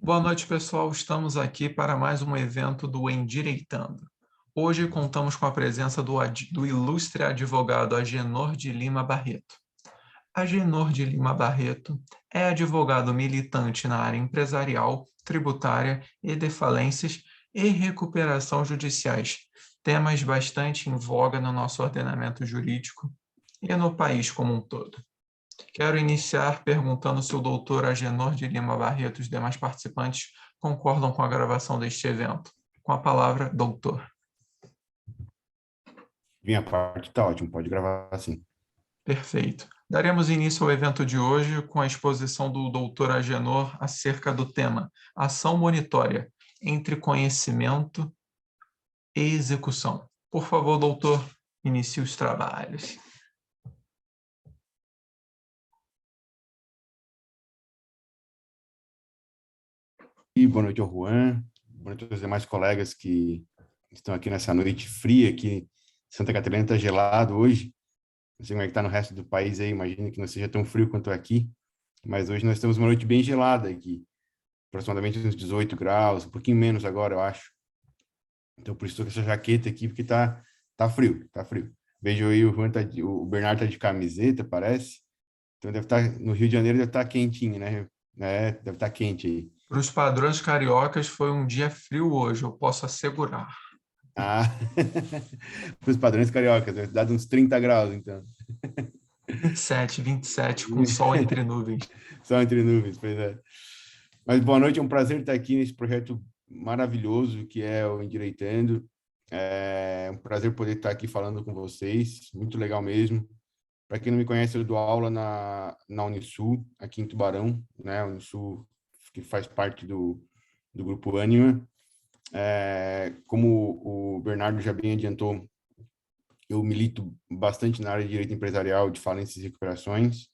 Boa noite, pessoal. Estamos aqui para mais um evento do Endireitando. Hoje contamos com a presença do ilustre advogado Agenor de Lima Barreto. Agenor de Lima Barreto é advogado militante na área empresarial, tributária e de falências e recuperação judiciais, temas bastante em voga no nosso ordenamento jurídico e no país como um todo. Quero iniciar perguntando se o doutor Agenor de Lima Barreto e os demais participantes concordam com a gravação deste evento. Com a palavra, doutor. Minha parte está ótimo, pode gravar assim. Perfeito. Daremos início ao evento de hoje com a exposição do doutor Agenor acerca do tema Ação Monitória entre Conhecimento e Execução. Por favor, doutor, inicie os trabalhos. E boa noite ao Juan, boa noite aos demais colegas que estão aqui nessa noite fria aqui. Santa Catarina está gelado hoje. Não sei como é que está no resto do país aí, imagino que não seja tão frio quanto aqui, mas hoje nós temos uma noite bem gelada aqui, aproximadamente uns 18 graus, um pouquinho menos agora, eu acho. Então, por isso estou com essa jaqueta aqui, porque tá frio, tá frio. Vejo aí o Bernardo tá de camiseta, parece. Então, deve estar, no Rio de Janeiro deve estar quentinho, né? É, deve estar quente aí. Para os padrões cariocas, foi um dia frio hoje, eu posso assegurar. Ah, para os padrões cariocas, deve dar uns 30 graus, então. 27, com sol entre nuvens. Só entre nuvens, pois é. Mas boa noite, é um prazer estar aqui nesse projeto maravilhoso que é o Endireitando. É um prazer poder estar aqui falando com vocês, muito legal mesmo. Para quem não me conhece, eu dou aula na Unisul, aqui em Tubarão, né? Unisul, que faz parte do grupo Anima. Como o Bernardo já bem adiantou, eu milito bastante na área de direito empresarial, de falências e recuperações,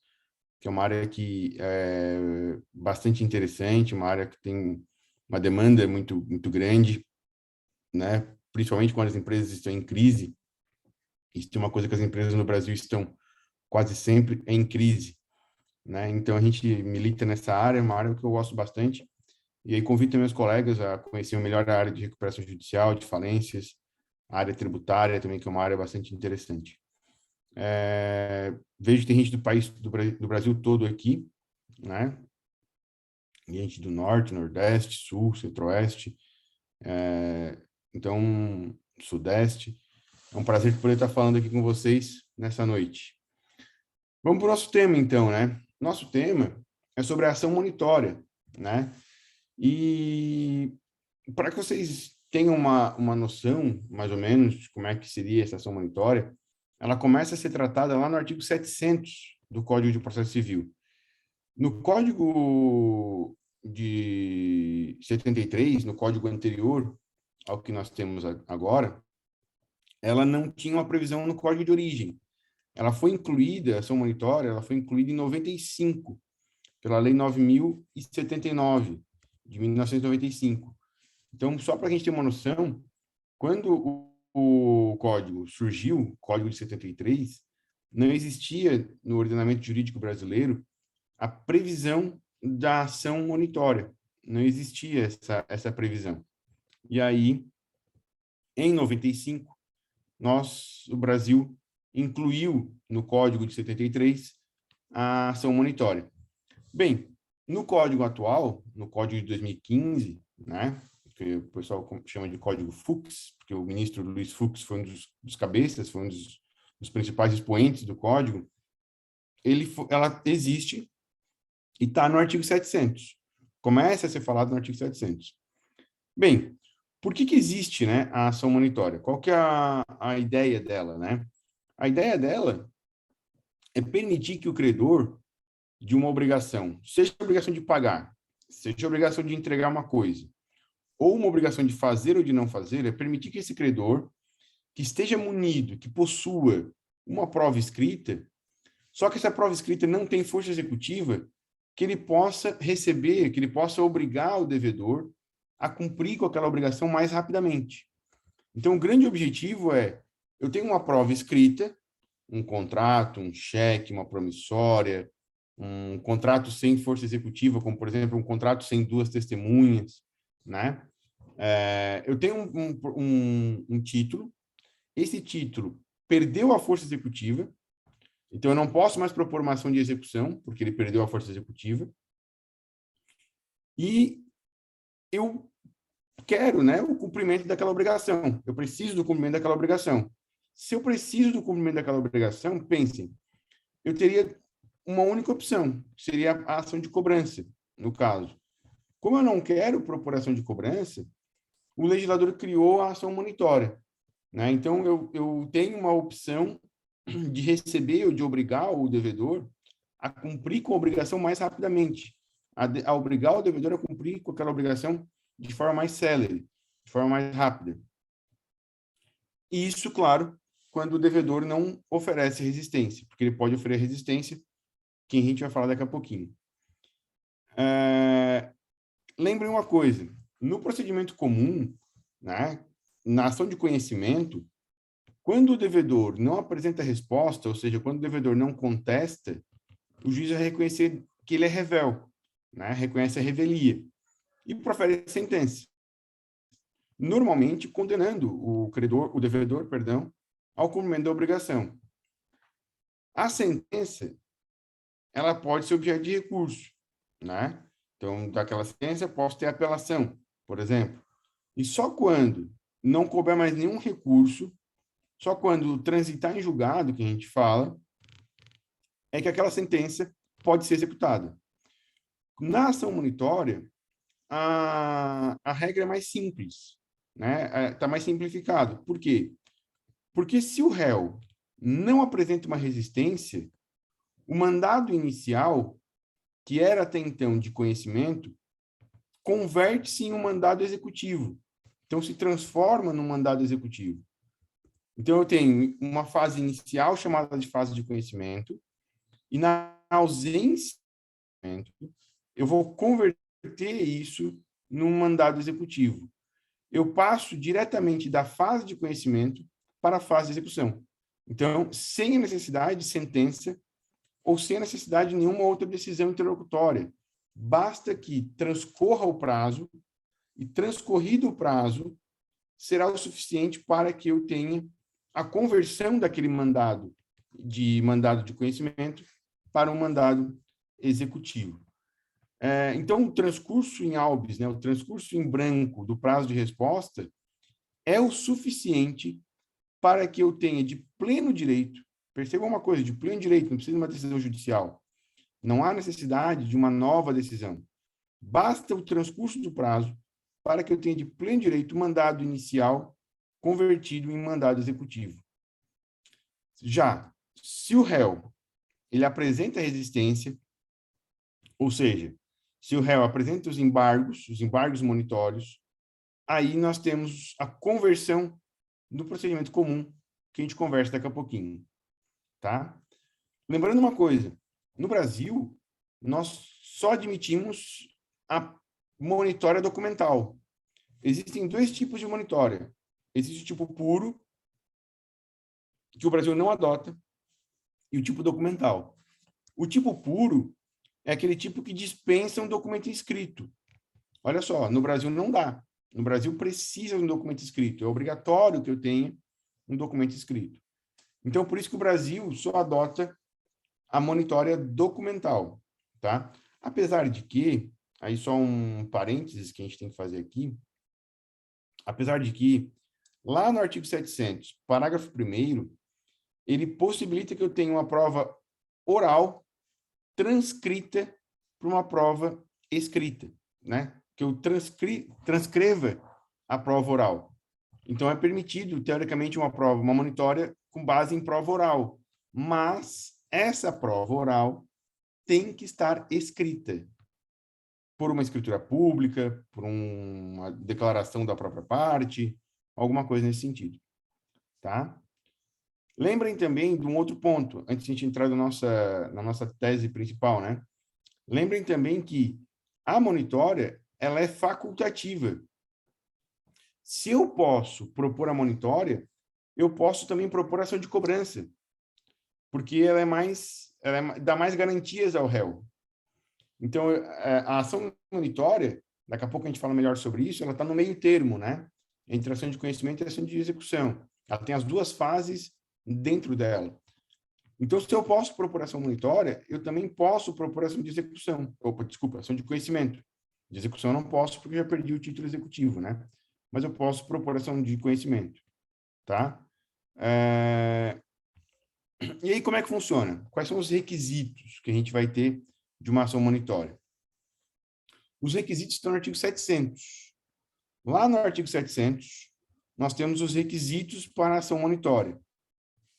que é uma área que é bastante interessante, uma área que tem uma demanda muito grande, né? Principalmente quando as empresas estão em crise. Isso tem uma coisa que as empresas no Brasil estão quase sempre em crise, né? Então a gente milita nessa área, uma área que eu gosto bastante. E aí convido meus colegas a conhecer melhor a área de recuperação judicial, de falências, a área tributária também, que é uma área bastante interessante. Vejo que tem gente do país, do Brasil todo aqui, né? Gente do Norte, Nordeste, Sul, Centro-Oeste, então Sudeste. É um prazer poder estar falando aqui com vocês nessa noite. Vamos para o nosso tema, então, né? Nosso tema é sobre a ação monitória, né? E para que vocês tenham uma noção, mais ou menos, de como é que seria essa ação monitória, ela começa a ser tratada lá no artigo 700 do Código de Processo Civil. No Código de 73, no código anterior ao que nós temos agora, ela não tinha uma previsão no Código de Origem. Ela foi incluída, a ação monitória, ela foi incluída em 95, pela Lei 9.079, de 1995. Então, só para a gente ter uma noção, quando o código surgiu, o Código de 73, não existia no ordenamento jurídico brasileiro a previsão da ação monitória. Não existia essa previsão. E aí, em 95, o Brasil incluiu no Código de 73 a ação monitória. Bem, no Código atual, no Código de 2015, né, que o pessoal chama de Código Fux, porque o ministro Luiz Fux foi um dos cabeças, foi um dos principais expoentes do Código, ela existe e está no artigo 700. Começa a ser falado no artigo 700. Bem, por que existe, né, a ação monitória? Qual que é a ideia dela, né? A ideia dela é permitir que o credor de uma obrigação, seja a obrigação de pagar, seja a obrigação de entregar uma coisa, ou uma obrigação de fazer ou de não fazer, é permitir que esse credor, que esteja munido, que possua uma prova escrita, só que essa prova escrita não tem força executiva, que ele possa receber, que ele possa obrigar o devedor a cumprir com aquela obrigação mais rapidamente. Então, o grande objetivo é, eu tenho uma prova escrita, um contrato, um cheque, uma promissória, um contrato sem força executiva, como, por exemplo, um contrato sem duas testemunhas, né? Eu tenho um título, esse título perdeu a força executiva, então eu não posso mais propor uma ação de execução, porque ele perdeu a força executiva, e eu quero, né, o cumprimento daquela obrigação, eu preciso do cumprimento daquela obrigação. Se eu preciso do cumprimento daquela obrigação, pensem, eu teria uma única opção, que seria a ação de cobrança, no caso. Como eu não quero propor ação de cobrança, o legislador criou a ação monitória, né? Então, eu tenho uma opção de receber ou de obrigar o devedor a cumprir com a obrigação mais rapidamente, a obrigar o devedor a cumprir com aquela obrigação de forma mais célere, de forma mais rápida. E isso, claro, quando o devedor não oferece resistência, porque ele pode oferecer resistência, que a gente vai falar daqui a pouquinho. Lembrem uma coisa, no procedimento comum, né, na ação de conhecimento, quando o devedor não apresenta resposta, ou seja, quando o devedor não contesta, o juiz vai reconhecer que ele é revel, né, reconhece a revelia e profere sentença, normalmente condenando o devedor, perdão, ao cumprimento da obrigação. A sentença, ela pode ser objeto de recurso, né? Então, daquela sentença, posso ter apelação, por exemplo. E só quando não couber mais nenhum recurso, só quando transitar em julgado, que a gente fala, é que aquela sentença pode ser executada. Na ação monitória, a regra é mais simples, né? Está mais simplificado. Por quê? Porque se o réu não apresenta uma resistência, o mandado inicial, que era até então de conhecimento, converte-se em um mandado executivo. Então, se transforma num mandado executivo. Então, eu tenho uma fase inicial chamada de fase de conhecimento, e na ausência, eu vou converter isso num mandado executivo. Eu passo diretamente da fase de conhecimento para a fase de execução. Então, sem a necessidade de sentença ou sem a necessidade de nenhuma outra decisão interlocutória. Basta que transcorra o prazo, e transcorrido o prazo, será o suficiente para que eu tenha a conversão daquele mandado de conhecimento para um mandado executivo. Então, o transcurso em albis, né, o transcurso em branco do prazo de resposta é o suficiente para que eu tenha de pleno direito, perceba uma coisa, de pleno direito, não precisa de uma decisão judicial, não há necessidade de uma nova decisão. Basta o transcurso do prazo para que eu tenha de pleno direito o mandado inicial convertido em mandado executivo. Já, se o réu ele apresenta resistência, ou seja, se o réu apresenta os embargos monitórios, aí nós temos a conversão no procedimento comum, que a gente conversa daqui a pouquinho, tá? Lembrando uma coisa, no Brasil, nós só admitimos a monitória documental. Existem dois tipos de monitória. Existe o tipo puro, que o Brasil não adota, e o tipo documental. O tipo puro é aquele tipo que dispensa um documento escrito. Olha só, no Brasil não dá. No Brasil precisa de um documento escrito. É obrigatório que eu tenha um documento escrito. Então, por isso que o Brasil só adota a monitória documental, tá? Apesar de que, aí só um parênteses que a gente tem que fazer aqui, apesar de que, lá no artigo 700, parágrafo 1º, ele possibilita que eu tenha uma prova oral transcrita para uma prova escrita, né? Que eu transcreva a prova oral. Então, é permitido, teoricamente, uma monitória com base em prova oral, mas essa prova oral tem que estar escrita por uma escritura pública, por uma declaração da própria parte, alguma coisa nesse sentido, tá? Lembrem também de um outro ponto, antes de a gente entrar na nossa tese principal, né? Lembrem também que a monitória, ela é facultativa. Se eu posso propor a monitória, eu posso também propor ação de cobrança, porque ela é mais dá mais garantias ao réu. Então, a ação monitória, daqui a pouco a gente fala melhor sobre isso, ela está no meio termo, né? Entre ação de conhecimento e ação de execução. Ela tem as duas fases dentro dela. Então, se eu posso propor ação monitória, eu também posso propor ação de execução. Opa, desculpa, ação de conhecimento. De execução eu não posso, porque eu já perdi o título executivo, né? Mas eu posso propor ação de conhecimento, tá? E aí, como é que funciona? Quais são os requisitos que a gente vai ter de uma ação monitória? Os requisitos estão no artigo 700. Lá no artigo 700, nós temos os requisitos para a ação monitória,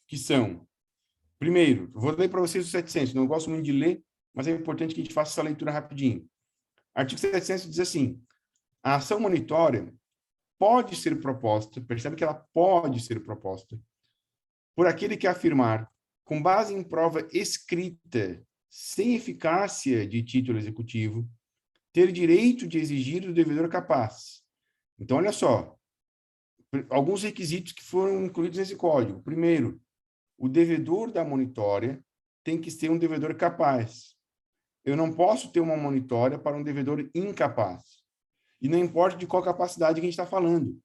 que são, primeiro, eu vou ler para vocês os 700, não gosto muito de ler, mas é importante que a gente faça essa leitura rapidinho. Artigo 700 diz assim, a ação monitória pode ser proposta, percebe que ela pode ser proposta, por aquele que afirmar, com base em prova escrita, sem eficácia de título executivo, ter direito de exigir do devedor capaz. Então, olha só, alguns requisitos que foram incluídos nesse código. Primeiro, o devedor da monitória tem que ser um devedor capaz. Eu não posso ter uma monitória para um devedor incapaz. E não importa de qual capacidade que a gente está falando.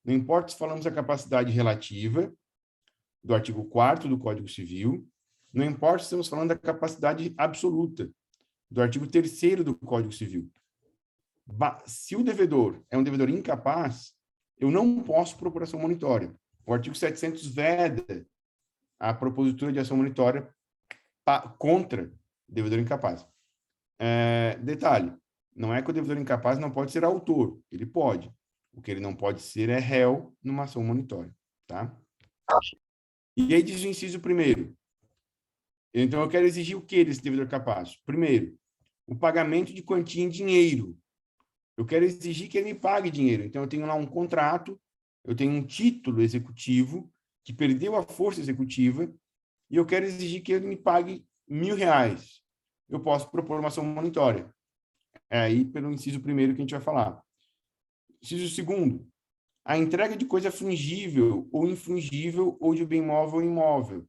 Não importa se falamos a capacidade relativa, do artigo 4º do Código Civil, não importa se estamos falando da capacidade absoluta, do artigo 3º do Código Civil. Se o devedor é um devedor incapaz, eu não posso propor ação monitória. O artigo 700 veda a propositura de ação monitória contra o devedor incapaz. Detalhe, não é que o devedor incapaz não pode ser autor, ele pode. O que ele não pode ser é réu numa ação monitória, tá? E aí diz o inciso primeiro. Então, eu quero exigir o que desse devedor capaz? Primeiro, o pagamento de quantia em dinheiro. Eu quero exigir que ele me pague dinheiro. Então, eu tenho lá um contrato, eu tenho um título executivo que perdeu a força executiva e eu quero exigir que ele me pague R$1.000. Eu posso propor uma ação monitória. É aí pelo inciso primeiro que a gente vai falar. Inciso segundo, a entrega de coisa fungível ou infungível ou de bem móvel ou imóvel.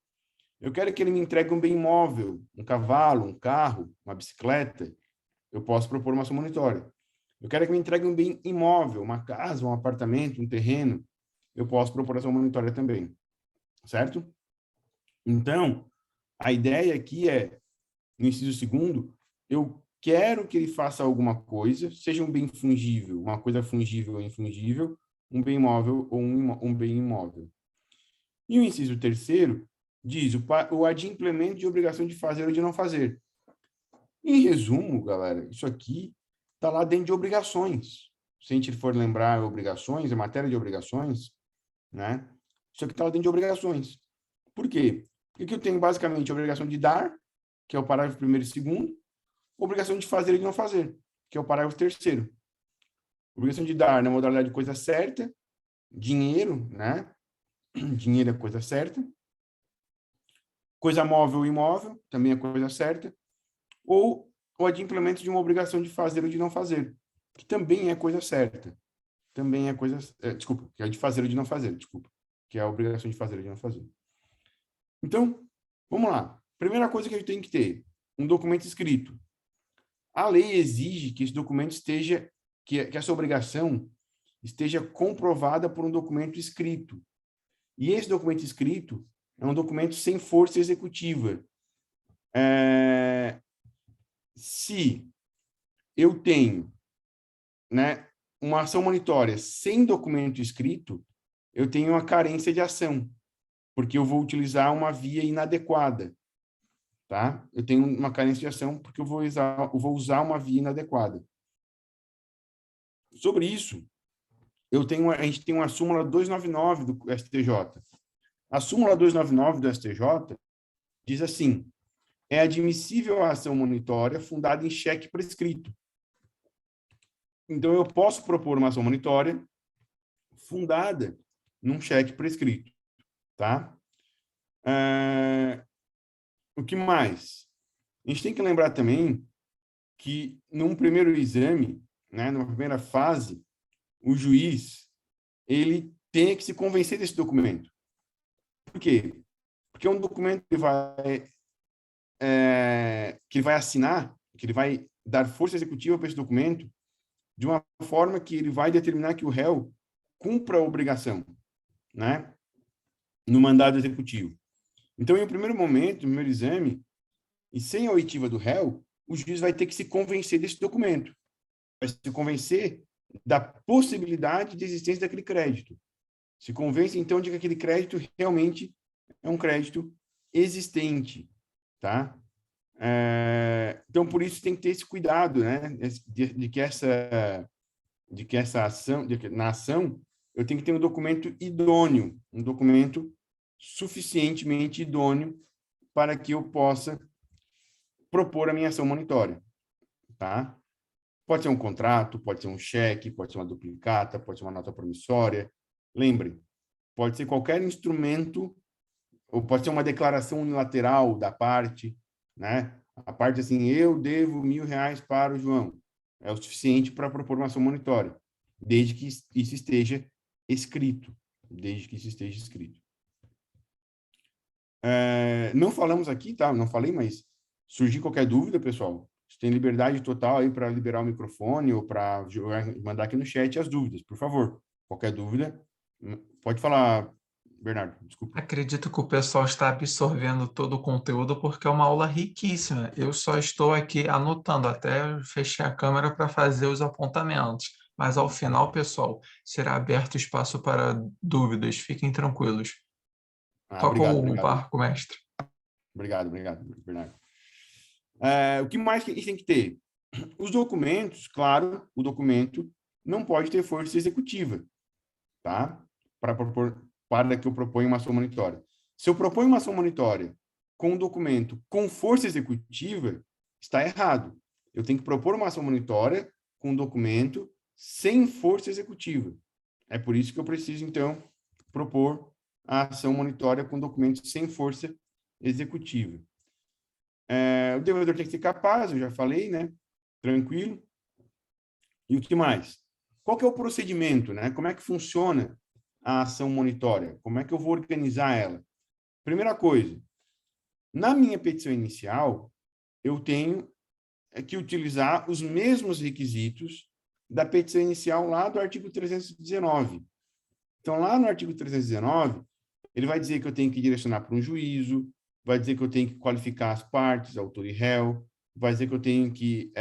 Eu quero que ele me entregue um bem imóvel, um cavalo, um carro, uma bicicleta. Eu posso propor uma ação monitória. Eu quero que me entregue um bem imóvel, uma casa, um apartamento, um terreno. Eu posso propor ação monitória também. Certo? Então, a ideia aqui é, no inciso segundo, eu quero que ele faça alguma coisa, seja um bem fungível, uma coisa fungível ou infungível, um bem imóvel ou um bem imóvel. E o inciso terceiro diz o adimplemento de obrigação de fazer ou de não fazer. Em resumo, galera, isso aqui está lá dentro de obrigações. Se a gente for lembrar obrigações, a matéria de obrigações, né? Isso aqui está lá dentro de obrigações. Por quê? Porque eu tenho basicamente a obrigação de dar, que é o parágrafo 1º e 2º, obrigação de fazer e de não fazer, que é o parágrafo 3º. Obrigação de dar na modalidade de coisa certa, dinheiro, né? Dinheiro é coisa certa. Coisa móvel e imóvel, também é coisa certa. Ou o adimplemento de uma obrigação de fazer ou de não fazer, que também é coisa certa. Também é coisa... desculpa, que é de fazer ou de não fazer, desculpa. Que é a obrigação de fazer ou de não fazer. Então, vamos lá. Primeira coisa que a gente tem que ter, um documento escrito. A lei exige que esse documento esteja, que essa obrigação esteja comprovada por um documento escrito. E esse documento escrito é um documento sem força executiva. Se eu tenho, né, uma ação monitória sem documento escrito, eu tenho uma carência de ação, porque eu vou utilizar uma via inadequada. Tá? Eu tenho uma carência de ação porque eu vou usar uma via inadequada. Sobre isso, a gente tem uma súmula 299 do STJ. A súmula 299 do STJ diz assim: é admissível a ação monitória fundada em cheque prescrito. Então, eu posso propor uma ação monitória fundada num cheque prescrito. Tá? O que mais? A gente tem que lembrar também que, num primeiro exame, né, numa primeira fase, o juiz ele tem que se convencer desse documento. Por quê? Porque é um documento que vai que ele vai assinar, que ele vai dar força executiva para esse documento de uma forma que ele vai determinar que o réu cumpra a obrigação, né, no mandado executivo. Então, em um primeiro momento, no primeiro exame, e sem a oitiva do réu, o juiz vai ter que se convencer desse documento, vai se convencer da possibilidade de existência daquele crédito. Se convence, então, de que aquele crédito realmente é um crédito existente, tá? Então, por isso tem que ter esse cuidado, né? De que essa ação, na ação, eu tenho que ter um documento idôneo, um documento suficientemente idôneo para que eu possa propor a minha ação monitória, tá? Pode ser um contrato, pode ser um cheque, pode ser uma duplicata, pode ser uma nota promissória. Lembre, pode ser qualquer instrumento, ou pode ser uma declaração unilateral da parte, né? A parte assim, eu devo R$1.000 para o João. É o suficiente para propor uma ação monitória, desde que isso esteja escrito. Desde que isso esteja escrito. Não falamos aqui, tá? Não falei, mas surgir qualquer dúvida, pessoal, você tem liberdade total aí para liberar o microfone ou para mandar aqui no chat as dúvidas, por favor. Qualquer dúvida, pode falar, Bernardo, desculpa. Acredito que o pessoal está absorvendo todo o conteúdo porque é uma aula riquíssima. Eu só estou aqui anotando, até fechei a câmera para fazer os apontamentos. Mas ao final, pessoal, será aberto espaço para dúvidas. Fiquem tranquilos. Toca Obrigado, o obrigado. barco, mestre. Obrigado, Bernardo. O que mais que a gente tem que ter? Os documentos, claro, o documento não pode ter força executiva, tá? Para que eu proponha uma ação monitória. Se eu proponho uma ação monitória com um documento com força executiva, está errado. Eu tenho que propor uma ação monitória com um documento sem força executiva. É por isso que eu preciso, então, propor a ação monitória com documentos sem força executiva. O devedor tem que ser capaz, eu já falei, né? Tranquilo. E o que mais? Qual que é o procedimento, né? Como é que funciona a ação monitória? Como é que eu vou organizar ela? Primeira coisa, na minha petição inicial, eu tenho que utilizar os mesmos requisitos da petição inicial lá do artigo 319. Então, lá no artigo 319, ele vai dizer que eu tenho que direcionar para um juízo, vai dizer que eu tenho que qualificar as partes, autor e réu, vai dizer que eu tenho que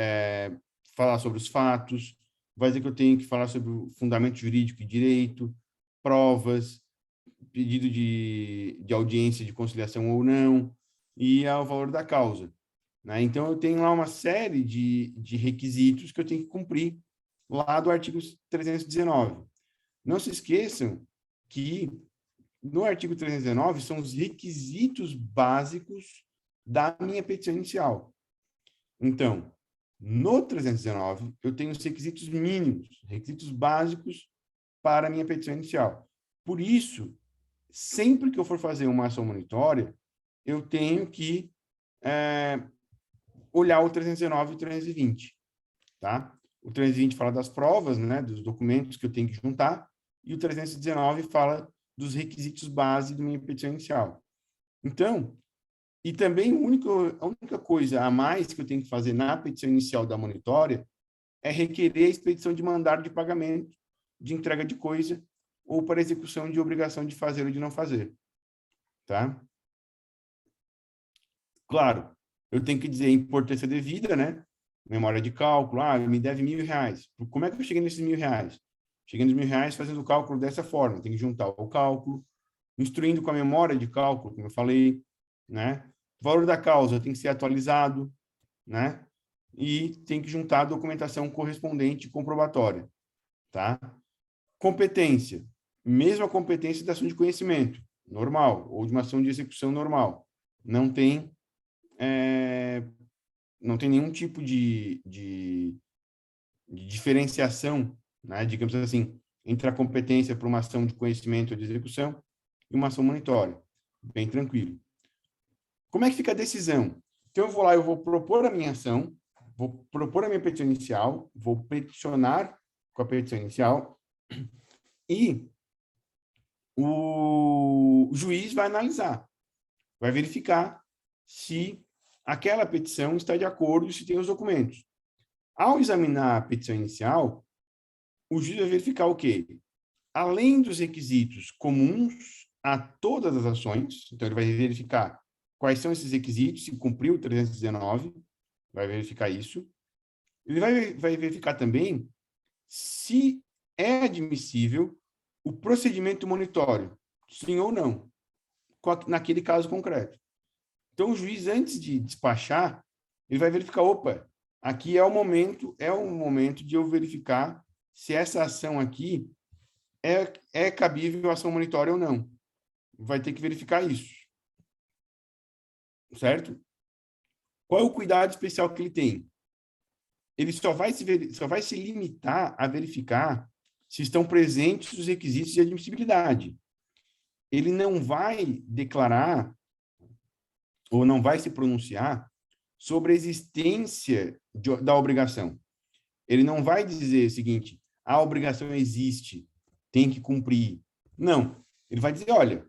falar sobre os fatos, vai dizer que eu tenho que falar sobre o fundamento jurídico e direito, provas, pedido de audiência de conciliação ou não, e o valor da causa, né? Então, eu tenho lá uma série de requisitos que eu tenho que cumprir lá do artigo 319. Não se esqueçam que no artigo 319 são os requisitos básicos da minha petição inicial. Então, no 319, eu tenho os requisitos mínimos, requisitos básicos para a minha petição inicial. Por isso, sempre que eu for fazer uma ação monitória, eu tenho que olhar o 319 e o 320, tá? O 320 fala das provas, né, dos documentos que eu tenho que juntar, e o 319 fala dos requisitos base da minha petição inicial. Então, e também a única coisa a mais que eu tenho que fazer na petição inicial da monitória é requerer a expedição de mandado de pagamento, de entrega de coisa, ou para execução de obrigação de fazer ou de não fazer. Tá? Claro, eu tenho que dizer a importância devida, né? Memória de cálculo, me deve R$1.000. Como é que eu cheguei nesses R$1.000? Cheguei nos R$1.000 fazendo o cálculo dessa forma. Tem que juntar o cálculo, instruindo com a memória de cálculo, como eu falei, né? O valor da causa tem que ser atualizado, né? E tem que juntar a documentação correspondente comprobatória, tá? Competência. Mesma competência da ação de conhecimento, normal, ou de uma ação de execução normal. Não tem nenhum tipo de diferenciação, né, digamos assim, entre a competência para uma ação de conhecimento ou de execução e uma ação monitória. Bem tranquilo. Como é que fica a decisão? Então, eu vou lá, eu vou propor a minha ação, vou propor a minha petição inicial, vou peticionar com a petição inicial e o juiz vai analisar, vai verificar se aquela petição está de acordo se tem os documentos. Ao examinar a petição inicial, o juiz vai verificar o quê? Além dos requisitos comuns a todas as ações, então ele vai verificar quais são esses requisitos, se cumpriu o 319, vai verificar isso. Ele vai verificar também se é admissível o procedimento monitório, sim ou não, naquele caso concreto. Então, o juiz, antes de despachar, ele vai verificar, opa, aqui é o momento de eu verificar se essa ação aqui é cabível ação monitória ou não. Vai ter que verificar isso. Certo? Qual é o cuidado especial que ele tem? Ele só vai se limitar a verificar se estão presentes os requisitos de admissibilidade. Ele não vai declarar ou não vai se pronunciar sobre a existência da obrigação. Ele não vai dizer o seguinte, a obrigação existe, tem que cumprir. Não. Ele vai dizer, olha,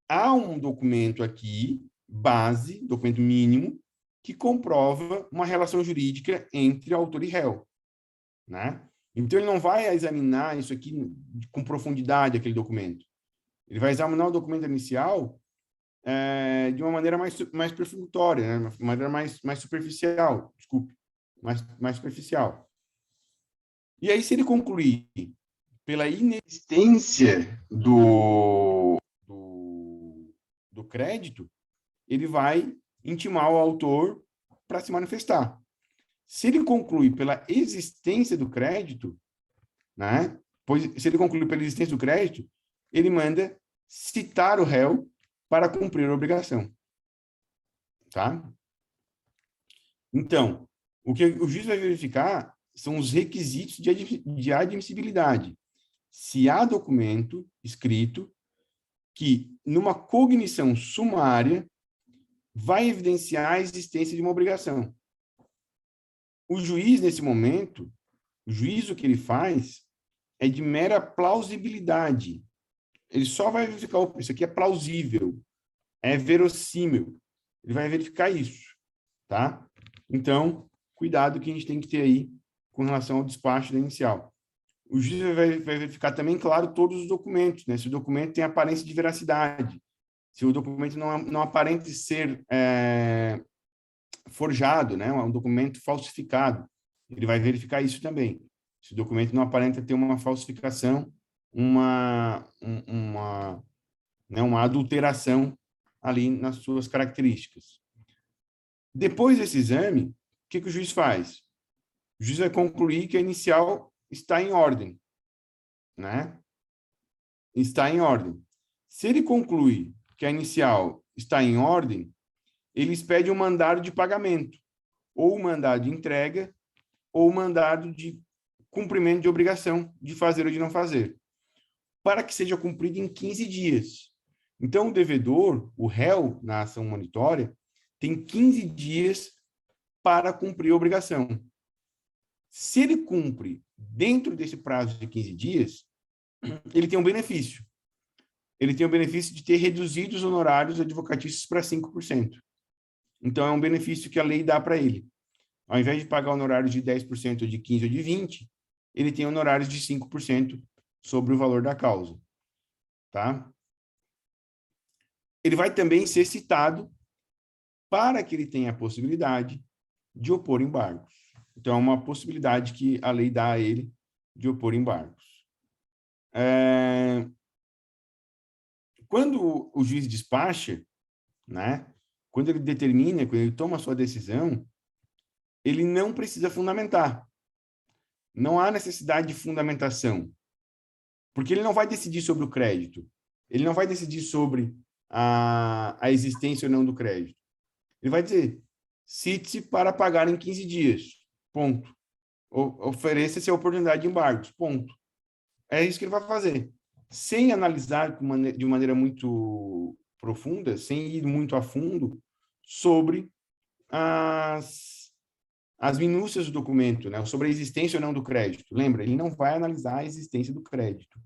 há um documento aqui, base, documento mínimo, que comprova uma relação jurídica entre autor e réu, né? Então, ele não vai examinar isso aqui com profundidade, aquele documento. Ele vai examinar o documento inicial de uma maneira mais perfunctória, né? Uma maneira mais superficial, desculpe, mais superficial. E aí, se ele concluir pela inexistência do crédito, ele vai intimar o autor para se manifestar. Se ele concluir pela existência do crédito, né? Pois, se ele concluir pela existência do crédito, ele manda citar o réu para cumprir a obrigação. Tá? Então, o que o juiz vai verificar são os requisitos de admissibilidade. Se há documento escrito que, numa cognição sumária, vai evidenciar a existência de uma obrigação. O juiz, nesse momento, o juízo que ele faz é de mera plausibilidade. Ele só vai verificar, opa, isso aqui é plausível, é verossímil. Ele vai verificar isso, tá? Então, cuidado que a gente tem que ter aí com relação ao despacho da inicial. O juiz vai verificar também, claro, todos os documentos, né? Se o documento tem aparência de veracidade, se o documento não aparente ser forjado, né? Um documento falsificado, ele vai verificar isso também. Se o documento não aparenta ter uma falsificação, uma adulteração ali nas suas características. Depois desse exame, o que o juiz faz? O juiz vai concluir que a inicial está em ordem, né? Está em ordem. Se ele conclui que a inicial está em ordem, ele expede um mandado de pagamento, ou um mandado de entrega, ou um mandado de cumprimento de obrigação de fazer ou de não fazer, para que seja cumprido em 15 dias. Então, o devedor, o réu na ação monitória, tem 15 dias para cumprir a obrigação. Se ele cumpre dentro desse prazo de 15 dias, ele tem um benefício. Ele tem o benefício de ter reduzido os honorários advocatícios para 5%. Então, é um benefício que a lei dá para ele. Ao invés de pagar honorários de 10%, ou de 15% ou de 20%, ele tem honorários de 5% sobre o valor da causa. Tá? Ele vai também ser citado para que ele tenha a possibilidade de opor embargos. Então, é uma possibilidade que a lei dá a ele de opor embargos. Quando o juiz despacha, né, quando ele determina, quando ele toma a sua decisão, ele não precisa fundamentar. Não há necessidade de fundamentação. Porque ele não vai decidir sobre o crédito. Ele não vai decidir sobre a existência ou não do crédito. Ele vai dizer, cite-se para pagar em 15 dias. Ponto. Ofereça-se a oportunidade de embargos. Ponto. É isso que ele vai fazer. Sem analisar de maneira muito profunda, sem ir muito a fundo sobre as minúcias do documento, né? Sobre a existência ou não do crédito. Lembra, ele não vai analisar a existência do crédito,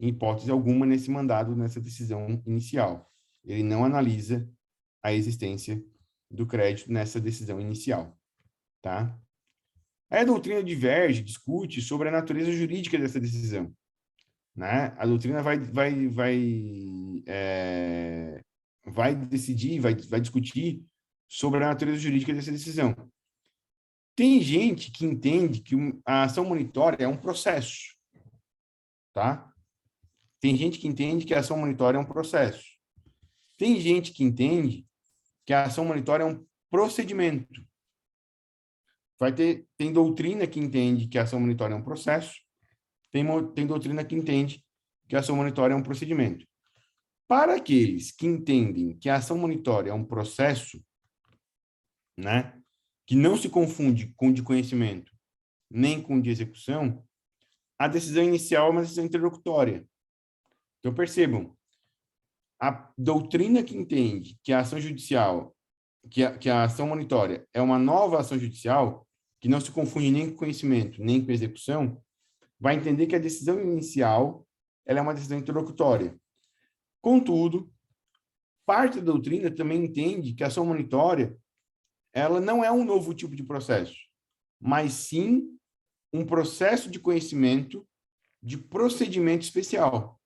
em hipótese alguma, nesse mandado, nessa decisão inicial. Ele não analisa a existência do crédito nessa decisão inicial, tá? Aí a doutrina diverge, discute sobre a natureza jurídica dessa decisão, né? A doutrina vai decidir, vai discutir sobre a natureza jurídica dessa decisão. Tem gente que entende que a ação monitória é um processo, tá? Tem gente que entende que a ação monitória é um processo. Tem gente que entende que a ação monitória é um procedimento. Tem doutrina que entende que a ação monitória é um processo, tem doutrina que entende que a ação monitória é um procedimento. Para aqueles que entendem que a ação monitória é um processo, né, que não se confunde com de conhecimento nem com de execução, a decisão inicial é uma decisão interlocutória. Então, percebam, a doutrina que entende que a ação judicial, que a ação monitória é uma nova ação judicial, que não se confunde nem com conhecimento, nem com execução, vai entender que a decisão inicial ela é uma decisão interlocutória. Contudo, parte da doutrina também entende que a ação monitória ela não é um novo tipo de processo, mas sim um processo de conhecimento de procedimento especial.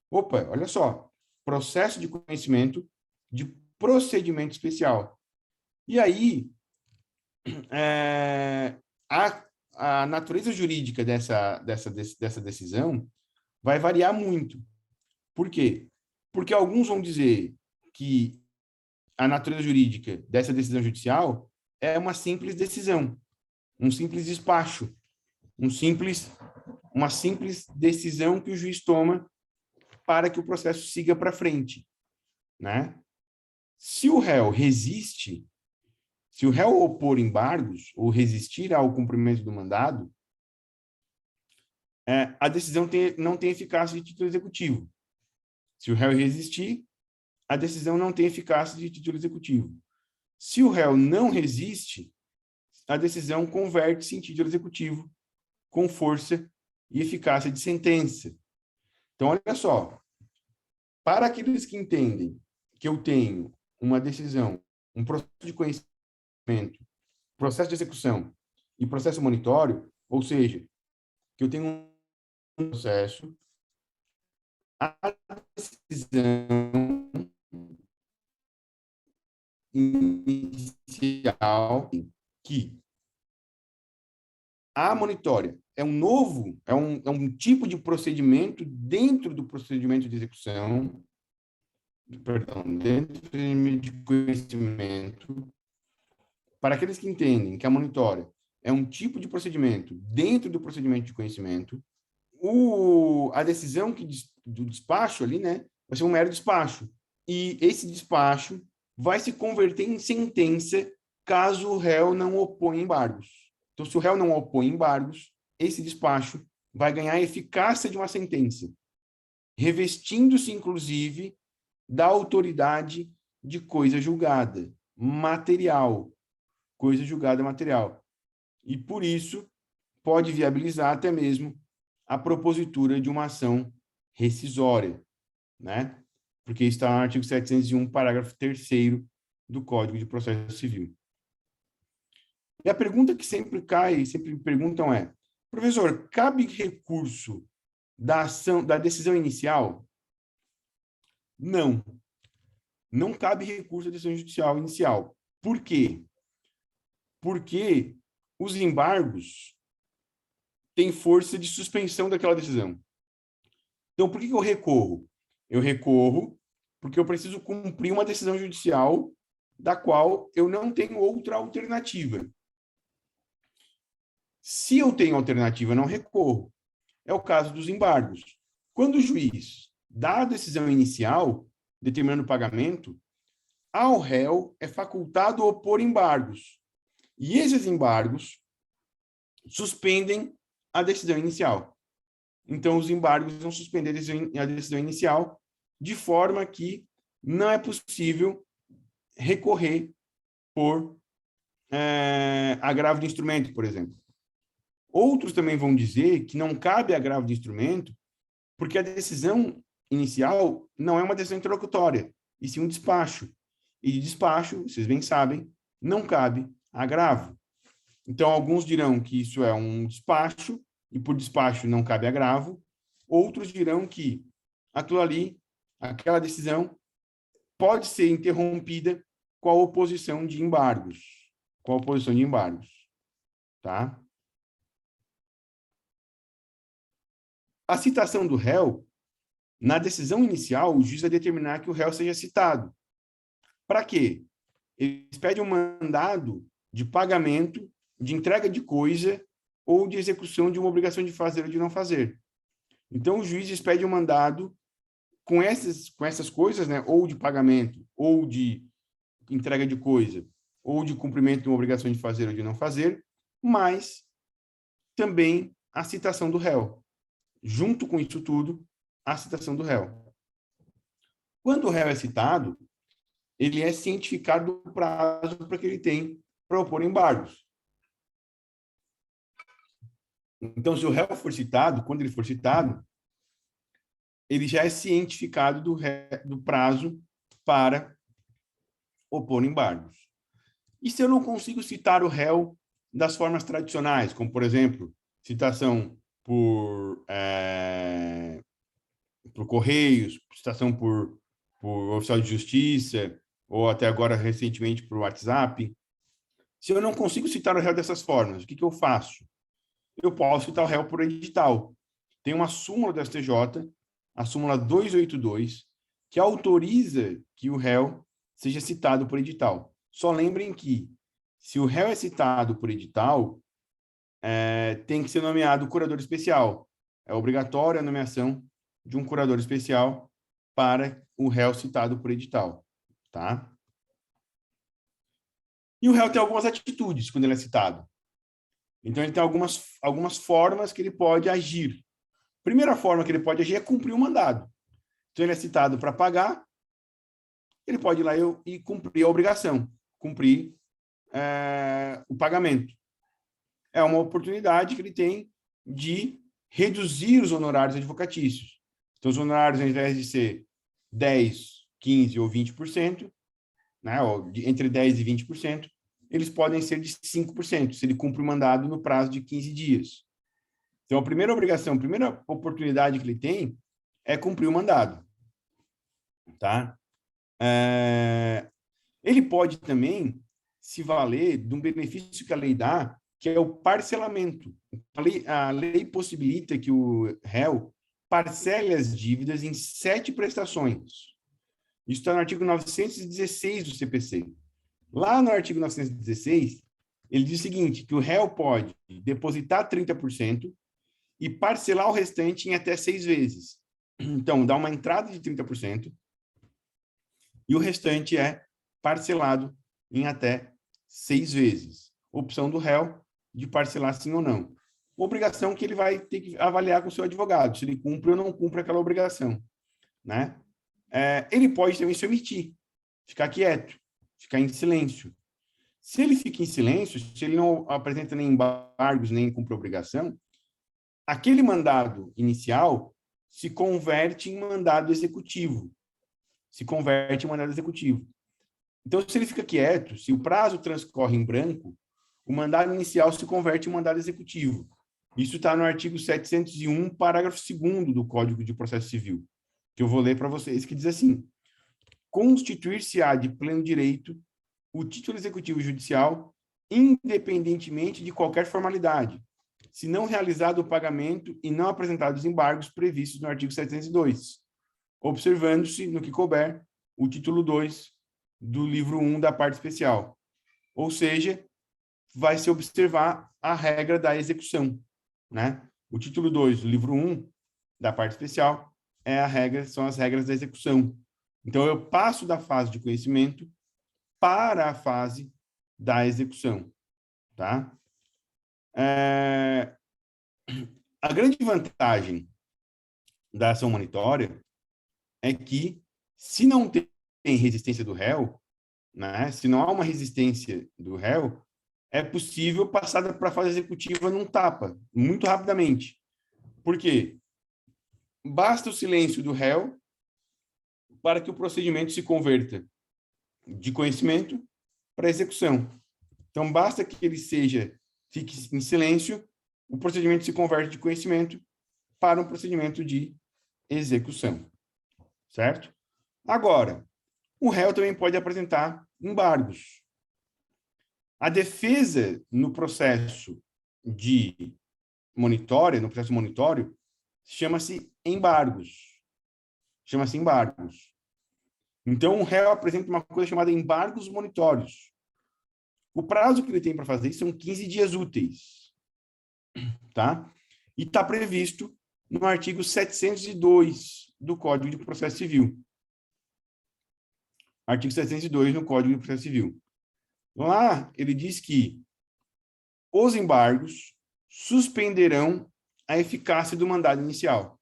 Opa, olha só, processo de conhecimento de procedimento especial. E aí, a natureza jurídica dessa decisão vai variar muito. Por quê? Porque alguns vão dizer que a natureza jurídica dessa decisão judicial é uma simples decisão, um simples despacho, uma simples decisão que o juiz toma para que o processo siga para frente, né? Se o réu opor embargos ou resistir ao cumprimento do mandado, a decisão não tem eficácia de título executivo. Se o réu resistir, a decisão não tem eficácia de título executivo. Se o réu não resiste, a decisão converte-se em título executivo com força e eficácia de sentença. Então, olha só, para aqueles que entendem que eu tenho uma decisão, um processo de conhecimento, processo de execução e processo monitório, ou seja, que eu tenho um processo, a decisão inicial que a monitória é um tipo de procedimento dentro do procedimento de execução, dentro do procedimento de conhecimento. Para aqueles que entendem que a monitória é um tipo de procedimento dentro do procedimento de conhecimento, a decisão do despacho ali, né, vai ser um mero despacho. E esse despacho vai se converter em sentença caso o réu não opõe embargos. Então, se o réu não opõe embargos, esse despacho vai ganhar a eficácia de uma sentença, revestindo-se, inclusive, da autoridade de coisa julgada, material. Coisa julgada material. E, por isso, pode viabilizar até mesmo a propositura de uma ação rescisória, né? Porque está no artigo 701, parágrafo 3º do Código de Processo Civil. E a pergunta que sempre me perguntam é: professor, cabe recurso da decisão inicial? Não. Não cabe recurso à decisão judicial inicial. Por quê? Porque os embargos têm força de suspensão daquela decisão. Então, por que eu recorro? Eu recorro porque eu preciso cumprir uma decisão judicial da qual eu não tenho outra alternativa. Se eu tenho alternativa, eu não recorro. É o caso dos embargos. Quando o juiz dá a decisão inicial, determinando o pagamento, ao réu é facultado opor embargos. E esses embargos suspendem a decisão inicial. Então, os embargos vão suspender a decisão inicial, de forma que não é possível recorrer por agravo de instrumento, por exemplo. Outros também vão dizer que não cabe agravo de instrumento, porque a decisão inicial não é uma decisão interlocutória, e sim um despacho. e de despacho, vocês bem sabem, não cabe agravo. Então, alguns dirão que isso é um despacho, e por despacho não cabe agravo. Outros dirão que aquilo ali, aquela decisão, pode ser interrompida com a oposição de embargos. Com a oposição de embargos. Tá? A citação do réu, na decisão inicial, o juiz vai determinar que o réu seja citado. Para quê? Eles pedem um mandado de pagamento, de entrega de coisa ou de execução de uma obrigação de fazer ou de não fazer. Então, os juízes pedem um mandado com essas coisas, né? Ou de pagamento, ou de entrega de coisa, ou de cumprimento de uma obrigação de fazer ou de não fazer, mas também a citação do réu. Junto com isso tudo, a citação do réu. Quando o réu é citado, ele é cientificado do prazo para que ele tem para opor embargos. Então, se o réu for citado, quando ele for citado, ele já é cientificado do prazo para opor embargos. E se eu não consigo citar o réu das formas tradicionais, como, por exemplo, citação por Correios, citação por oficial de justiça, ou até agora, recentemente, por WhatsApp. Se eu não consigo citar o réu dessas formas, o que eu faço? Eu posso citar o réu por edital. Tem uma súmula do STJ, a súmula 282, que autoriza que o réu seja citado por edital. Só lembrem que, se o réu é citado por edital, tem que ser nomeado curador especial. É obrigatória a nomeação de um curador especial para o réu citado por edital, tá? E o réu tem algumas atitudes quando ele é citado. Então, ele tem algumas formas que ele pode agir. A primeira forma que ele pode agir é cumprir o mandado. Então, ele é citado para pagar, ele pode ir lá e cumprir a obrigação, cumprir o pagamento. É uma oportunidade que ele tem de reduzir os honorários advocatícios. Então, os honorários, ao invés de ser 10%, 15% ou 20%, né, ou entre 10% e 20%, eles podem ser de 5%, se ele cumpre o mandado no prazo de 15 dias. Então, a primeira obrigação, a primeira oportunidade que ele tem é cumprir o mandado. Tá? Ele pode também se valer de um benefício que a lei dá, que é o parcelamento. A lei possibilita que o réu parcele as dívidas em 7 prestações. Isso está no artigo 916 do CPC. Lá no artigo 916, ele diz o seguinte, que o réu pode depositar 30% e parcelar o restante em até 6 vezes. Então, dá uma entrada de 30% e o restante é parcelado em até 6 vezes. Opção do réu de parcelar sim ou não. Obrigação que ele vai ter que avaliar com o seu advogado, se ele cumpre ou não cumpre aquela obrigação. Né? Ele pode também se omitir, ficar quieto, ficar em silêncio. Se ele fica em silêncio, se ele não apresenta nem embargos, nem cumpre obrigação, aquele mandado inicial se converte em mandado executivo. Então, se ele fica quieto, se o prazo transcorre em branco, o mandado inicial se converte em mandado executivo. Isso está no artigo 701, parágrafo 2º do Código de Processo Civil, que eu vou ler para vocês, que diz assim: constituir-se-á de pleno direito o título executivo judicial, independentemente de qualquer formalidade, se não realizado o pagamento e não apresentados embargos previstos no artigo 702, observando-se, no que couber, o título 2 do livro 1 da parte especial. Ou seja, vai se observar a regra da execução, né? O título 2 do livro 1 da parte especial são as regras da execução. Então, eu passo da fase de conhecimento para a fase da execução, tá? A grande vantagem da ação monitória é que, se não tem resistência do réu, né, se não há uma resistência do réu, é possível passar para a fase executiva num tapa, muito rapidamente. Por quê? Basta o silêncio do réu para que o procedimento se converta de conhecimento para execução. Então, basta que ele fique em silêncio, o procedimento se converte de conhecimento para um procedimento de execução, certo? Agora, o réu também pode apresentar embargos. A defesa no processo de monitória, no processo monitório, chama-se embargos. Chama-se embargos. Então, o réu apresenta uma coisa chamada embargos monitórios. O prazo que ele tem para fazer isso são 15 dias úteis, tá? E está previsto no artigo 702 do Código de Processo Civil. Artigo 702 no Código de Processo Civil. Lá, ele diz que os embargos suspenderão a eficácia do mandado inicial.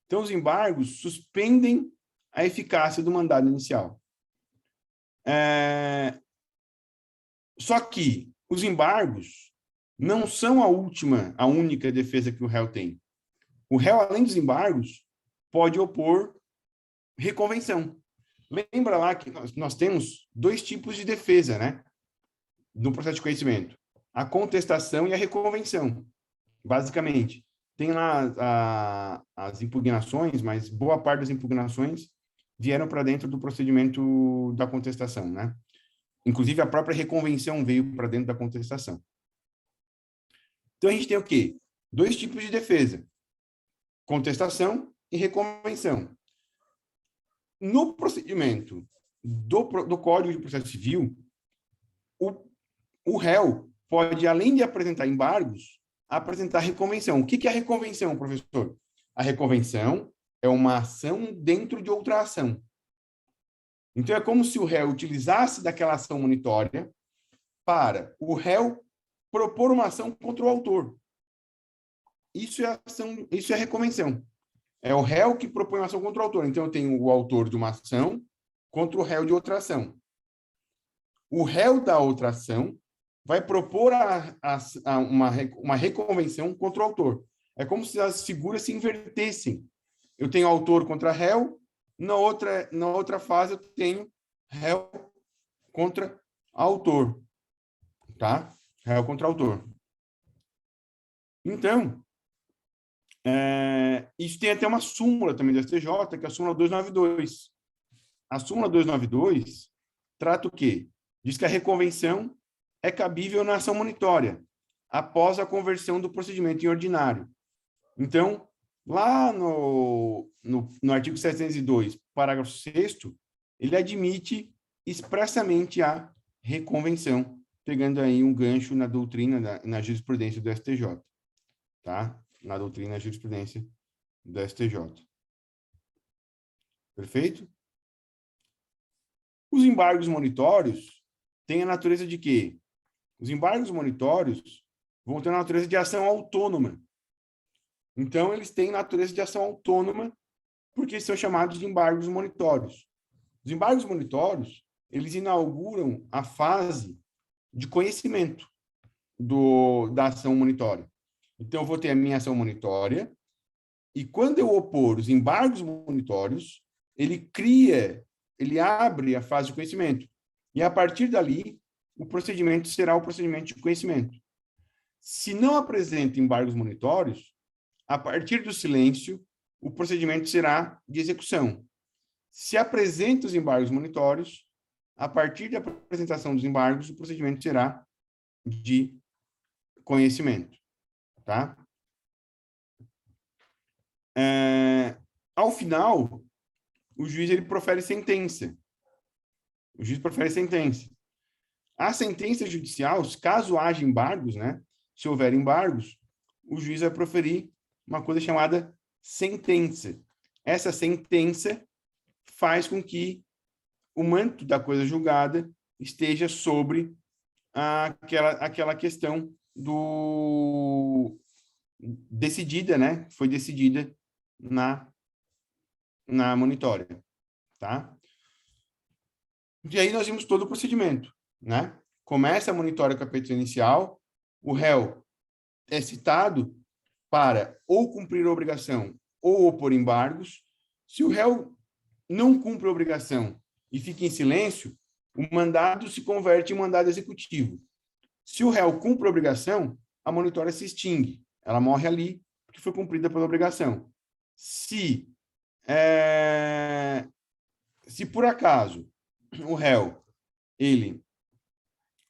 Então, os embargos suspendem a eficácia do mandado inicial. Só que os embargos não são a única defesa que o réu tem. O réu, além dos embargos, pode opor reconvenção. Lembra lá que nós temos dois tipos de defesa, né? No processo de conhecimento. A contestação e a reconvenção, basicamente. Tem lá as impugnações, mas boa parte das impugnações vieram para dentro do procedimento da contestação, né? Inclusive, a própria reconvenção veio para dentro da contestação. Então, a gente tem o quê? Dois tipos de defesa. Contestação e reconvenção. No procedimento do Código de Processo Civil, o réu pode, além de apresentar embargos, apresentar reconvenção. O que é a reconvenção, professor? A reconvenção é uma ação dentro de outra ação. Então, é como se o réu utilizasse daquela ação monitória para o réu propor uma ação contra o autor. Isso é reconvenção. É o réu que propõe uma ação contra o autor. Então, eu tenho o autor de uma ação contra o réu de outra ação. O réu da outra ação vai propor uma reconvenção contra o autor. É como se as figuras se invertessem. Eu tenho autor contra réu, na outra fase eu tenho réu contra autor. Tá? Réu contra autor. Então, isso tem até uma súmula também do STJ, que é a súmula 292. A súmula 292 trata o quê? Diz que a reconvenção é cabível na ação monitória, após a conversão do procedimento em ordinário. Então, lá no artigo 702, parágrafo 6º, ele admite expressamente a reconvenção, pegando aí um gancho na doutrina, na jurisprudência do STJ. Tá? Na doutrina e jurisprudência do STJ. Perfeito? Os embargos monitórios têm a natureza de quê? Os embargos monitórios vão ter a natureza de ação autônoma. Então, eles têm natureza de ação autônoma porque são chamados de embargos monitórios. Os embargos monitórios, eles inauguram a fase de conhecimento da ação monitória. Então, eu vou ter a minha ação monitória e quando eu opor os embargos monitórios, ele abre a fase de conhecimento. E, a partir dali, o procedimento será o procedimento de conhecimento. Se não apresenta embargos monitórios, a partir do silêncio, o procedimento será de execução. Se apresenta os embargos monitórios, a partir da apresentação dos embargos, o procedimento será de conhecimento. Tá? Ao final, o juiz ele profere sentença. O juiz profere sentença. A sentença judicial, caso haja embargos, né? Se houver embargos, o juiz vai proferir uma coisa chamada sentença. Essa sentença faz com que o manto da coisa julgada esteja sobre aquela questão decidida, né? Foi decidida na monitória, tá? E aí nós vimos todo o procedimento, né? Começa a monitória com a petição inicial, o réu é citado para ou cumprir a obrigação ou opor embargos. Se o réu não cumpre a obrigação, e fica em silêncio, o mandado se converte em mandado executivo. Se o réu cumpre a obrigação, a monitória se extingue. Ela morre ali, porque foi cumprida pela obrigação. Se por acaso o réu ele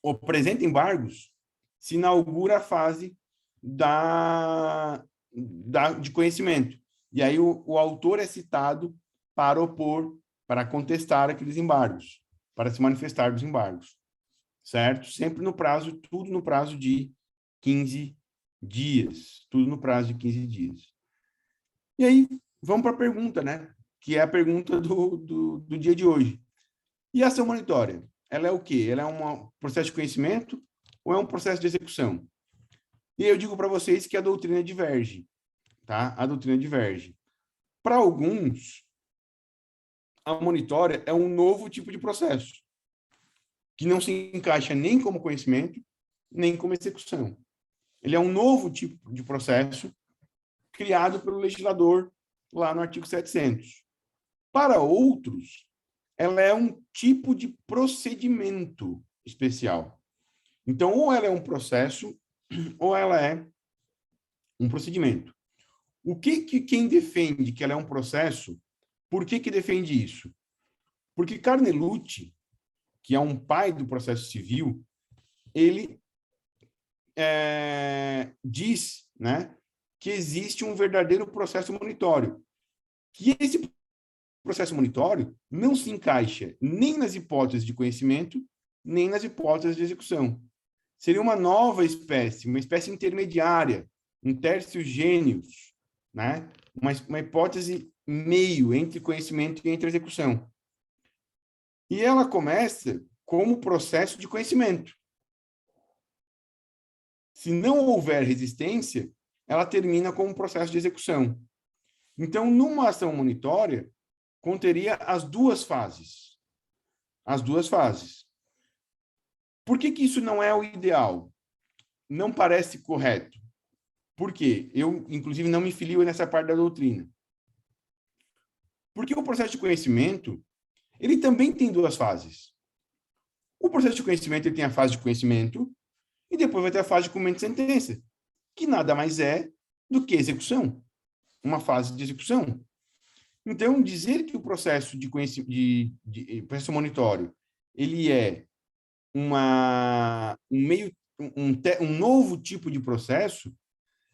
apresenta embargos, se inaugura a fase de conhecimento. E aí o autor é citado para opor, para contestar aqueles embargos, para se manifestar dos embargos, certo? Sempre no prazo, tudo no prazo de 15 dias, tudo no prazo de 15 dias. E aí, vamos para a pergunta, né? Que é a pergunta do dia de hoje. E a ação monitória? Ela é o quê? Ela é um processo de conhecimento ou é um processo de execução? E eu digo para vocês que a doutrina diverge, tá? A doutrina diverge. Para alguns, a monitória é um novo tipo de processo, que não se encaixa nem como conhecimento, nem como execução. Ele é um novo tipo de processo criado pelo legislador lá no artigo 700. Para outros, ela é um tipo de procedimento especial. Então, ou ela é um processo, ou ela é um procedimento. O que quem defende que ela é um processo, por que defende isso? Porque Carnelucci, que é um pai do processo civil, ele diz, né, que existe um verdadeiro processo monitório, que esse processo monitório não se encaixa nem nas hipóteses de conhecimento, nem nas hipóteses de execução. Seria uma nova espécie, uma espécie intermediária, um tertius genius, né? Uma hipótese meio entre conhecimento e entre execução. E ela começa como processo de conhecimento. Se não houver resistência, ela termina como um processo de execução. Então, numa ação monitória, conteria as duas fases. As duas fases. Por que isso não é o ideal? Não parece correto. Por quê? Eu, inclusive, não me filio nessa parte da doutrina. Porque o processo de conhecimento, ele também tem duas fases. O processo de conhecimento ele tem a fase de conhecimento e depois vai ter a fase de cumprimento de sentença, que nada mais é do que execução. Uma fase de execução. Então, dizer que o processo de conhecimento, processo monitório, ele é um novo tipo de processo,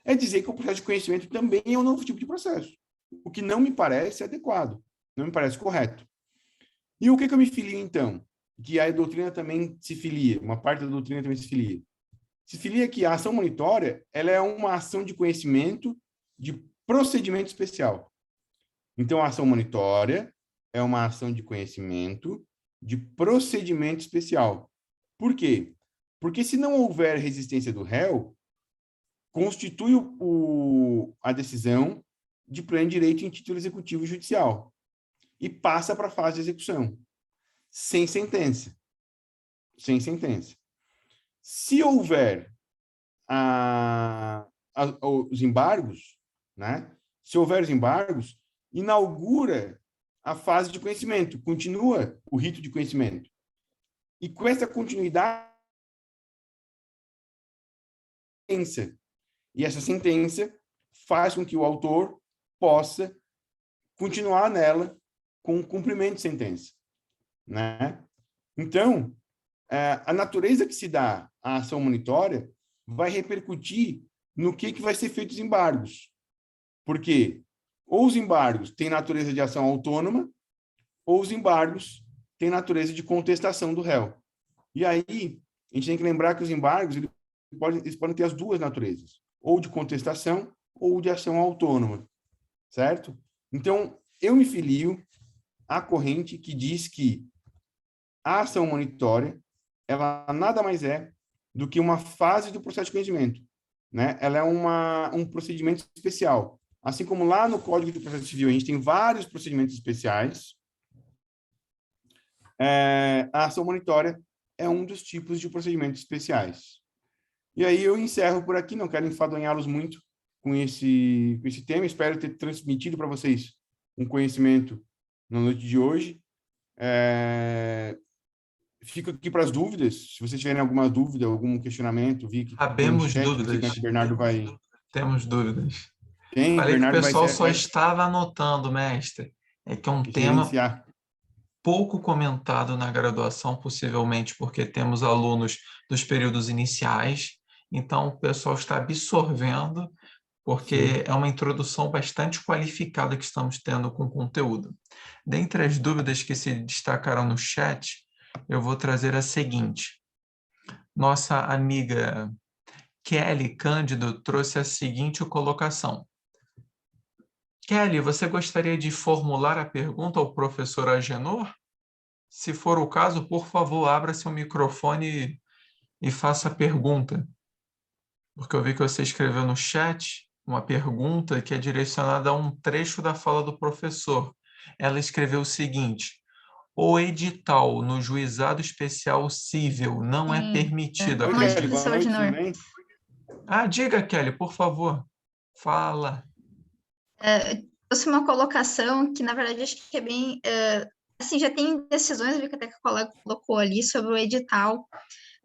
é dizer que o processo de conhecimento também é um novo tipo de processo, o que não me parece adequado, não me parece correto. E o que eu me filio, então? Que a doutrina também se filia, uma parte da doutrina também se filia. Se filia que a ação monitória ela é uma ação de conhecimento de procedimento especial. Então, a ação monitória é uma ação de conhecimento de procedimento especial. Por quê? Porque se não houver resistência do réu, constitui a decisão de pleno direito em título executivo judicial e passa para a fase de execução, sem sentença. Sem sentença. Se houver os embargos, né? Se houver os embargos, inaugura a fase de conhecimento, continua o rito de conhecimento. E com essa continuidade, e essa sentença faz com que o autor possa continuar nela com o cumprimento de sentença, né? Então, a natureza que se dá à ação monitória vai repercutir no que vai ser feito os embargos. Porque ou os embargos têm natureza de ação autônoma, ou os embargos têm natureza de contestação do réu. E aí, a gente tem que lembrar que os embargos eles podem ter as duas naturezas, ou de contestação ou de ação autônoma, certo? Então, eu me filio à corrente que diz que a ação monitória, ela nada mais é do que uma fase do processo de conhecimento, né? Ela é um procedimento especial. Assim como lá no Código de Processo Civil a gente tem vários procedimentos especiais, a ação monitória é um dos tipos de procedimentos especiais. E aí eu encerro por aqui, não quero enfadonhá-los muito com esse tema, espero ter transmitido para vocês um conhecimento na noite de hoje. Fico aqui para as dúvidas. Se vocês tiverem alguma dúvida, algum questionamento, vi que tem no Sabemos chat, não sei dúvidas. como é que o Bernardo vai... Temos dúvidas. Tem, Falei que o Bernardo pessoal só vai estava anotando, mestre. É que é um tema gerenciar. pouco comentado na graduação, possivelmente porque temos alunos dos períodos iniciais, então o pessoal está absorvendo, porque Sim. é uma introdução bastante qualificada que estamos tendo com o conteúdo. Dentre as dúvidas que se destacaram no chat, eu vou trazer a seguinte. Nossa amiga Kelly Cândido trouxe a seguinte colocação. Kelly, você gostaria de formular a pergunta ao professor Agenor? Se for o caso, por favor, abra seu microfone e faça a pergunta. Porque eu vi que você escreveu no chat uma pergunta que é direcionada a um trecho da fala do professor. Ela escreveu o seguinte: o edital no juizado especial cível não é Sim. permitido. Boa noite, Kelly, boa professor noite, tudo Agenor. bem? Ah, diga, Kelly, por favor. Fala. Trouxe uma colocação que, na verdade, acho que é bem... assim, já tem decisões, eu vi que até que o colega colocou ali, sobre o edital,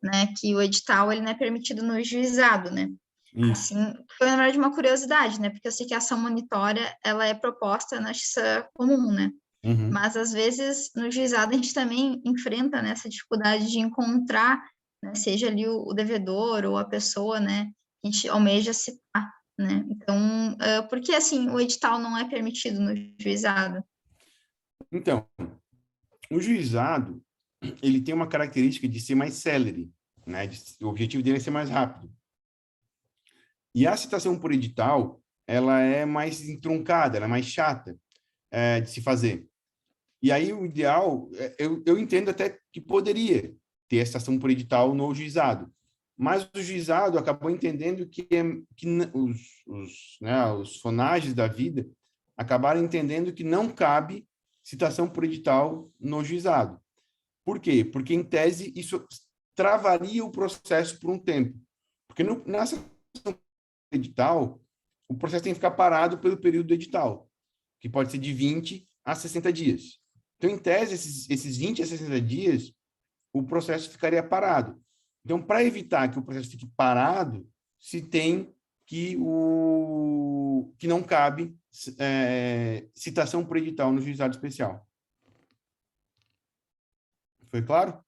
né? Que o edital, ele não é permitido no juizado, né? Isso. Assim, foi, na verdade, uma curiosidade, né? Porque eu sei que a ação monitória, ela é proposta na justiça comum, né? Uhum. Mas, às vezes, no juizado, a gente também enfrenta, né, essa dificuldade de encontrar, né, seja ali o devedor ou a pessoa, né, que a gente almeja citar, né? Então, por que, assim, o edital não é permitido no juizado? Então, o juizado, ele tem uma característica de ser mais célere, né? O objetivo dele é ser mais rápido. E a citação por edital, ela é mais entroncada, ela é mais chata de se fazer. E aí o ideal, eu entendo até que poderia ter essa citação por edital no juizado, mas o juizado acabou entendendo os fonages da vida acabaram entendendo que não cabe citação por edital no juizado. Por quê? Porque, em tese, isso travaria o processo por um tempo. Porque na citação edital, o processo tem que ficar parado pelo período do edital, que pode ser de 20 a 60 dias. Então, em tese, esses 20 a 60 dias, o processo ficaria parado. Então, para evitar que o processo fique parado, se tem que não cabe citação por edital no juizado especial. Foi claro?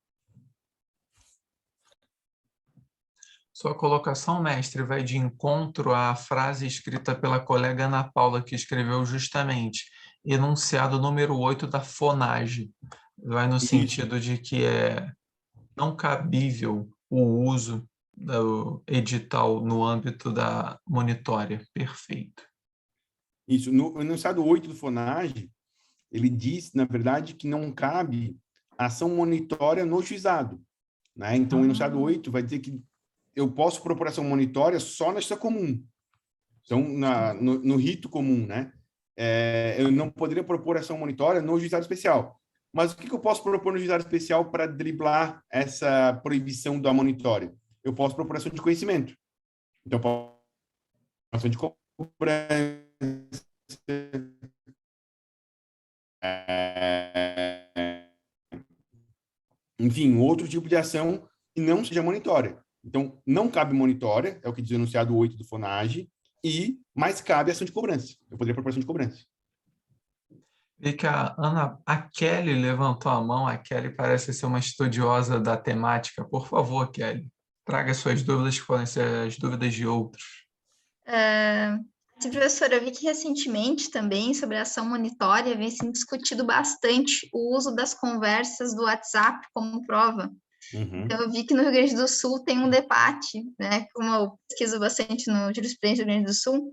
Sua colocação, mestre, vai de encontro à frase escrita pela colega Ana Paula, que escreveu justamente enunciado número 8 da FONAGE. Vai no Isso. sentido de que é não cabível o uso do edital no âmbito da monitória. Perfeito. Isso. No enunciado 8 do FONAGE, ele diz, na verdade, que não cabe ação monitória no juizado. Né? Então, o enunciado 8 vai dizer que eu posso propor ação monitória só na justiça comum. Então, no rito comum, né? Eu não poderia propor ação monitória no juizado especial. Mas o que eu posso propor no juizado especial para driblar essa proibição da monitória? Eu posso propor ação de conhecimento. Então, eu posso ação de cobrança, enfim, outro tipo de ação que não seja monitória. Então, não cabe monitória, é o que diz o enunciado 8 do FONAGE, mas cabe ação de cobrança. Eu poderia propor ação de cobrança. Vi que a Kelly levantou a mão. A Kelly parece ser uma estudiosa da temática. Por favor, Kelly, traga suas dúvidas, que podem ser as dúvidas de outros. Sim, professora, eu vi que recentemente também, sobre a ação monitória, vem sendo discutido bastante o uso das conversas do WhatsApp como prova. Uhum. Então, eu vi que no Rio Grande do Sul tem um debate, né? Como eu pesquiso bastante no jurisprudência do Rio Grande do Sul,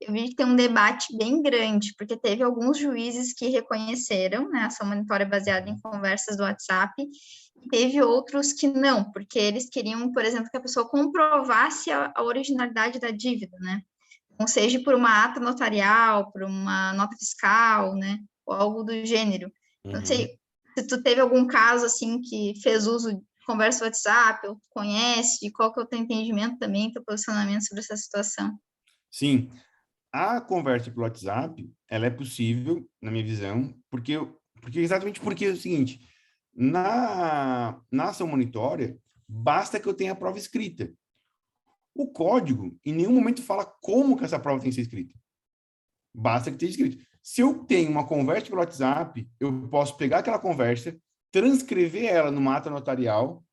eu vi que tem um debate bem grande, porque teve alguns juízes que reconheceram, né, a ação monitória baseada em conversas do WhatsApp, e teve outros que não, porque eles queriam, por exemplo, que a pessoa comprovasse a originalidade da dívida, né? Ou seja, por uma ata notarial, por uma nota fiscal, né, ou algo do gênero. Não sei se tu teve algum caso, assim, que fez uso de conversa WhatsApp, ou tu conhece, e qual que é o teu entendimento também, teu posicionamento sobre essa situação? Sim, a conversa pelo WhatsApp, ela é possível, na minha visão, porque Exatamente porque é o seguinte, na ação monitória, basta que eu tenha a prova escrita. O código, em nenhum momento, fala como que essa prova tem que ser escrita. Basta que tenha escrito. Se eu tenho uma conversa pelo WhatsApp, eu posso pegar aquela conversa, transcrever ela numa ata notarial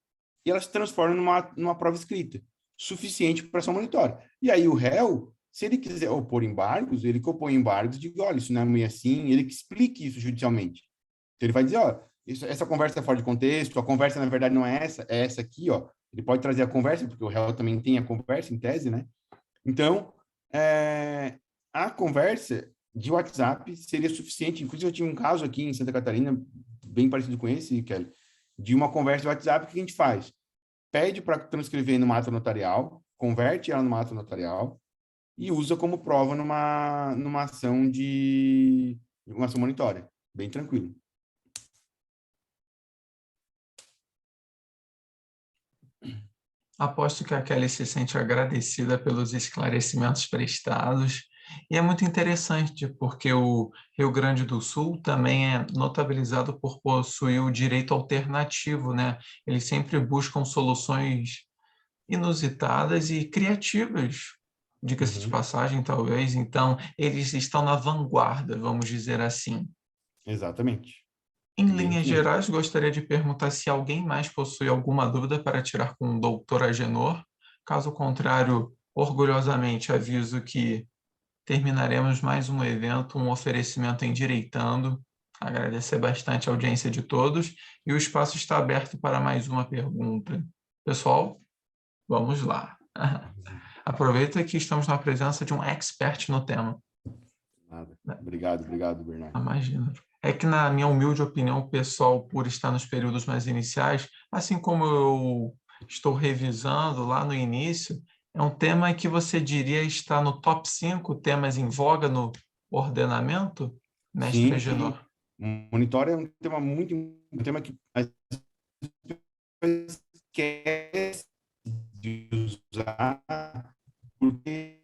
e ela se transforma numa prova escrita, suficiente para ação monitória. E aí o réu, se ele quiser opor embargos, ele que opõe embargos, diga, olha, isso não é meio assim, ele que explique isso judicialmente. Então ele vai dizer, ó, essa conversa é fora de contexto, a conversa na verdade não é essa aqui, ó. Ele pode trazer a conversa, porque o réu também tem a conversa em tese, né? Então, a conversa de WhatsApp seria suficiente. Inclusive, eu tinha um caso aqui em Santa Catarina, bem parecido com esse, Kelly, de uma conversa de WhatsApp que a gente faz. Pede para transcrever numa ata notarial, converte ela numa ata notarial e usa como prova numa ação uma ação monitória. Bem tranquilo. Aposto que a Kelly se sente agradecida pelos esclarecimentos prestados. E é muito interessante, porque o Rio Grande do Sul também é notabilizado por possuir o direito alternativo, né? Eles sempre buscam soluções inusitadas e criativas, diga-se de passagem, talvez. Então, eles estão na vanguarda, vamos dizer assim. Exatamente. Em Bem linhas isso mesmo. gerais, gostaria de perguntar se alguém mais possui alguma dúvida para tirar com o doutor Agenor. Caso contrário, orgulhosamente aviso que terminaremos mais um evento, um oferecimento Endireitando. Agradecer bastante a audiência de todos e o espaço está aberto para mais uma pergunta. Pessoal, vamos lá. Aproveita que estamos na presença de um expert no tema. Nada. Obrigado, Bernardo. Imagina. É que, na minha humilde opinião, o pessoal, por estar nos períodos mais iniciais, assim como eu estou revisando lá no início, é um tema que você diria está no top 5 temas em voga no ordenamento, mestre Sim, sim. Agenor? Monitório é um tema um tema que as pessoas esquecem de usar, porque